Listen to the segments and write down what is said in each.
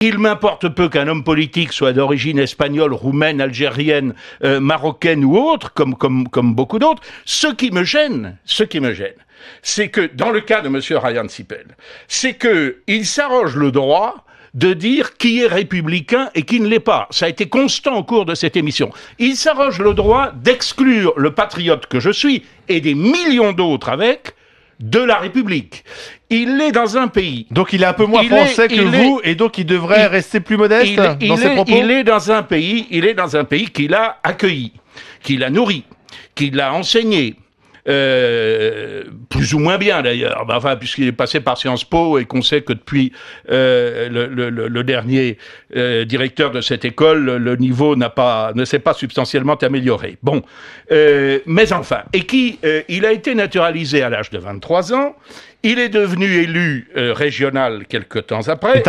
Il m'importe peu qu'un homme politique soit d'origine espagnole, roumaine, algérienne, marocaine ou autre, comme beaucoup d'autres. Ce qui me gêne, c'est que, dans le cas de M. Ryan Sipel, c'est que il s'arroge le droit de dire qui est républicain et qui ne l'est pas. Ça a été constant au cours de cette émission. Il s'arroge le droit d'exclure le patriote que je suis, et des millions d'autres avec, de la République. Il est dans un pays. Donc il est un peu moins français que vous, et donc il devrait rester plus modeste dans ses propos. Il est dans un pays qu'il a accueilli, qu'il a nourri, qu'il a enseigné. Plus ou moins bien d'ailleurs, enfin puisqu'il est passé par Sciences Po et qu'on sait que depuis le dernier directeur de cette école, le niveau ne s'est pas substantiellement amélioré. Bon, mais enfin, il a été naturalisé à l'âge de 23 ans. Il est devenu élu régional quelque temps après.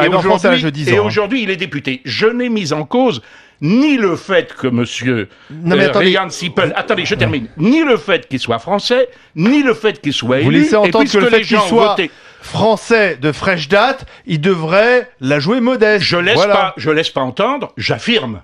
Et aujourd'hui, il est député. Je n'ai mis en cause ni le fait que monsieur Ryan Sipel, attendez, je termine, ni le fait qu'il soit français, ni le fait qu'il soit élu. Vous laissez entendre que le fait qu'il soit français de fraîche date, il devrait la jouer modeste. Je laisse pas entendre, j'affirme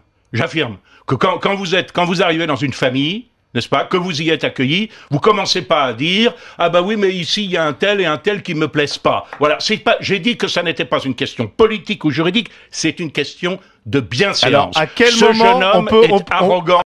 que quand vous arrivez dans une famille, n'est-ce pas, que vous y êtes accueilli, vous commencez pas à dire ah bah oui mais ici il y a un tel et un tel qui me plaisent pas. Voilà, j'ai dit que ça n'était pas une question politique ou juridique, c'est une question de bienséance. Alors à quel Ce moment jeune homme est arrogant.